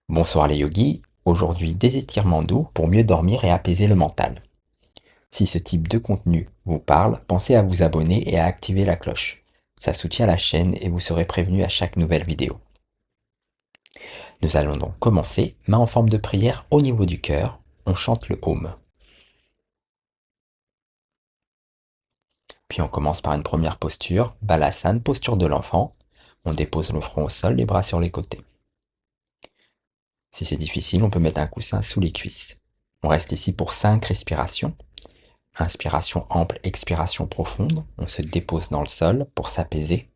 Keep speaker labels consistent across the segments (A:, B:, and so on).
A: Bonsoir les yogis, aujourd'hui des étirements doux pour mieux dormir et apaiser le mental. Si ce type de contenu vous parle, pensez à vous abonner et à activer la cloche. Ça soutient la chaîne et vous serez prévenu à chaque nouvelle vidéo. Nous allons donc commencer, main en forme de prière au niveau du cœur, on chante le Home. Puis on commence par une première posture, Balasana, posture de l'enfant. On dépose le front au sol, les bras sur les côtés. Si c'est difficile, on peut mettre un coussin sous les cuisses. On reste ici pour 5 respirations. Inspiration ample, expiration profonde. On se dépose dans le sol pour s'apaiser.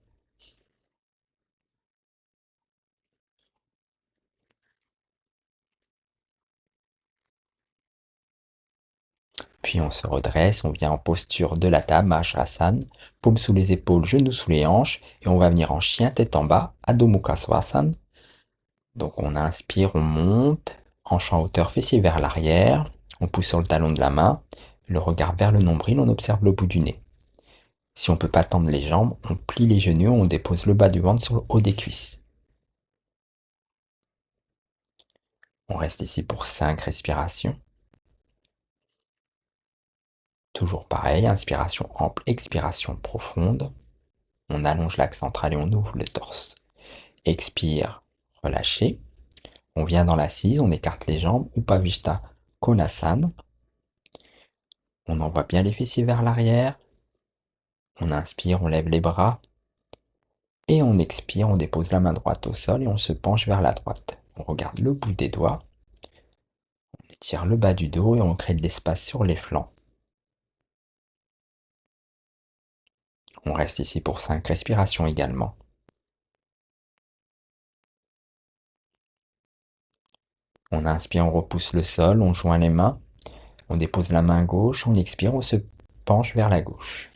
A: Puis on se redresse, on vient en posture de la table, Mahasana, paume sous les épaules, genoux sous les hanches, et on va venir en chien tête en bas, Adho Mukha Svanasana. Donc on inspire, on monte, hanche en hauteur, fessier vers l'arrière, on pousse sur le talon de la main, le regard vers le nombril, on observe le bout du nez. Si on ne peut pas tendre les jambes, on plie les genoux, on dépose le bas du ventre sur le haut des cuisses. On reste ici pour 5 respirations. Toujours pareil, inspiration ample, expiration profonde. On allonge l'axe central et on ouvre le torse. Expire, relâchez. On vient dans l'assise, on écarte les jambes, Upavishta Konasana. On envoie bien les fessiers vers l'arrière. On inspire, on lève les bras. Et on expire, on dépose la main droite au sol et on se penche vers la droite. On regarde le bout des doigts. On étire le bas du dos et on crée de l'espace sur les flancs. On reste ici pour 5 respirations également. On inspire, on repousse le sol, on joint les mains. On dépose la main gauche, on expire, on se penche vers la gauche.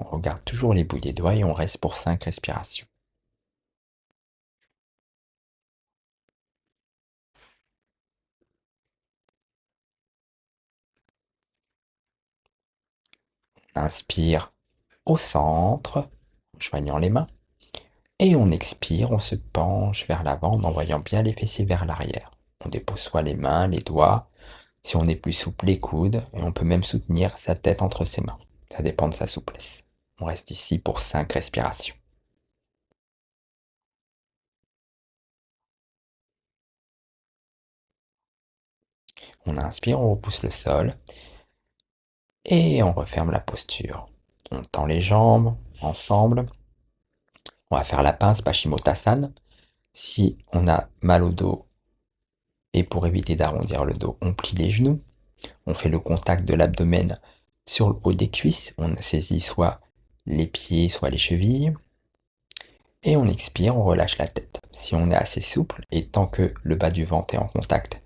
A: On regarde toujours les bouts des doigts et on reste pour 5 respirations. On inspire au centre, en joignant les mains. Et on expire, on se penche vers l'avant en envoyant bien les fessiers vers l'arrière. On dépose soit les mains, les doigts, si on est plus souple, les coudes, et on peut même soutenir sa tête entre ses mains. Ça dépend de sa souplesse. On reste ici pour 5 respirations. On inspire, on repousse le sol. Et on referme la posture. On tend les jambes ensemble. On va faire la pince Paschimottanasana. Si on a mal au dos et pour éviter d'arrondir le dos, on plie les genoux. On fait le contact de l'abdomen sur le haut des cuisses. On saisit soit les pieds, soit les chevilles. Et on expire, on relâche la tête. Si on est assez souple et tant que le bas du ventre est en contact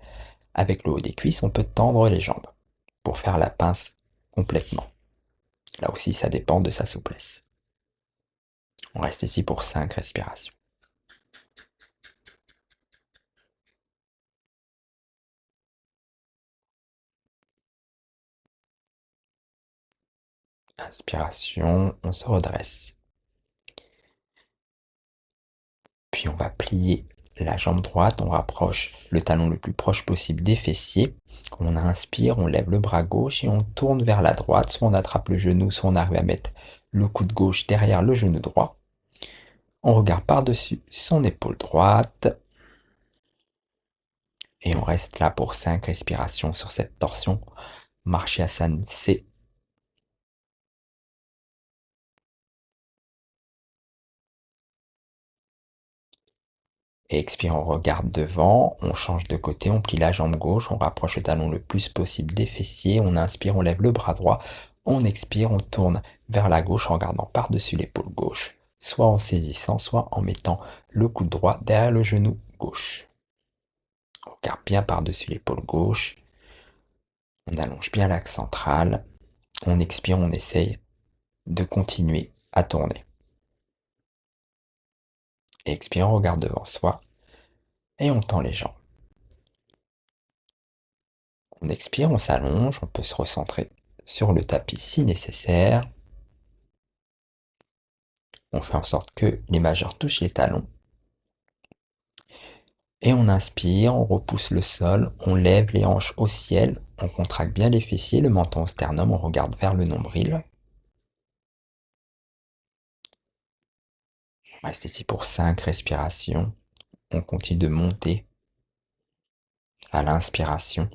A: avec le haut des cuisses, on peut tendre les jambes pour faire la pince complètement. Là aussi, ça dépend de sa souplesse. On reste ici pour 5 respirations. Inspiration, on se redresse. Puis on va plier la jambe droite, on rapproche le talon le plus proche possible des fessiers. On inspire, on lève le bras gauche et on tourne vers la droite. Soit on attrape le genou, soit on arrive à mettre le coude gauche derrière le genou droit. On regarde par-dessus son épaule droite. Et on reste là pour 5 respirations sur cette torsion. Marshasana C. Et expire, on regarde devant, on change de côté, on plie la jambe gauche, on rapproche le talon le plus possible des fessiers, on inspire, on lève le bras droit, on expire, on tourne vers la gauche en regardant par-dessus l'épaule gauche, soit en saisissant, soit en mettant le coude droit derrière le genou gauche. On regarde bien par-dessus l'épaule gauche, on allonge bien l'axe central, on expire, on essaye de continuer à tourner. Et expire, on regarde devant soi et on tend les jambes. On expire, on s'allonge, on peut se recentrer sur le tapis si nécessaire. On fait en sorte que les majeurs touchent les talons. Et on inspire, on repousse le sol, on lève les hanches au ciel, on contracte bien les fessiers, le menton au sternum, on regarde vers le nombril. On reste ici pour 5 respirations. On continue de monter à l'inspiration.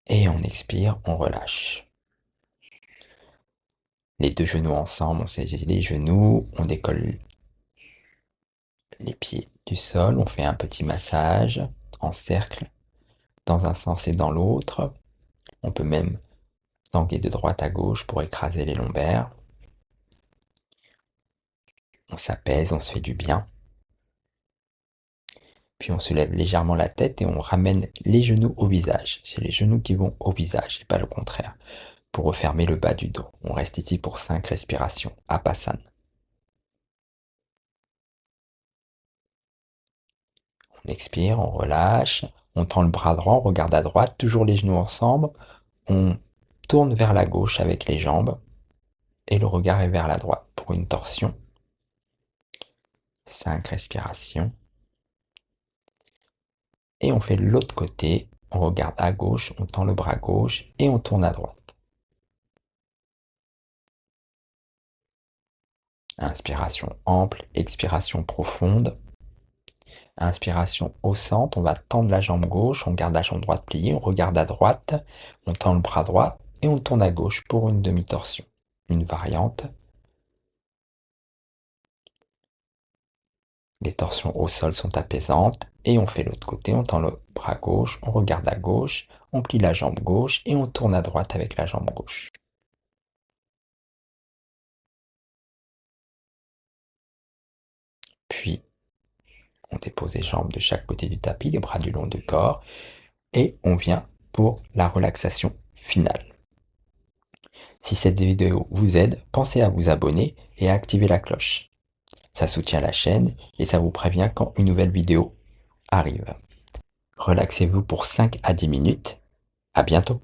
A: Et on expire, on relâche. Les deux genoux ensemble, on saisit les genoux, on décolle les pieds du sol, on fait un petit massage en cercle dans un sens et dans l'autre. On peut même tanguer de droite à gauche pour écraser les lombaires. On s'apaise, on se fait du bien. Puis on se lève légèrement la tête et on ramène les genoux au visage. C'est les genoux qui vont au visage et pas le contraire. Pour refermer le bas du dos. On reste ici pour 5 respirations. Apasana. On expire, on relâche. On tend le bras droit, on regarde à droite, toujours les genoux ensemble. On tourne vers la gauche avec les jambes. Et le regard est vers la droite pour une torsion. 5 respirations. Et on fait l'autre côté. On regarde à gauche, on tend le bras gauche et on tourne à droite. Inspiration ample, expiration profonde. Inspiration au centre, on va tendre la jambe gauche, on garde la jambe droite pliée, on regarde à droite, on tend le bras droit et on tourne à gauche pour une demi-torsion. Une variante. Les torsions au sol sont apaisantes et on fait l'autre côté, on tend le bras gauche, on regarde à gauche, on plie la jambe gauche et on tourne à droite avec la jambe gauche. Puis on dépose les jambes de chaque côté du tapis, les bras du long du corps et on vient pour la relaxation finale. Si cette vidéo vous aide, pensez à vous abonner et à activer la cloche. Ça soutient la chaîne et ça vous prévient quand une nouvelle vidéo arrive. Relaxez-vous pour 5 à 10 minutes. À bientôt.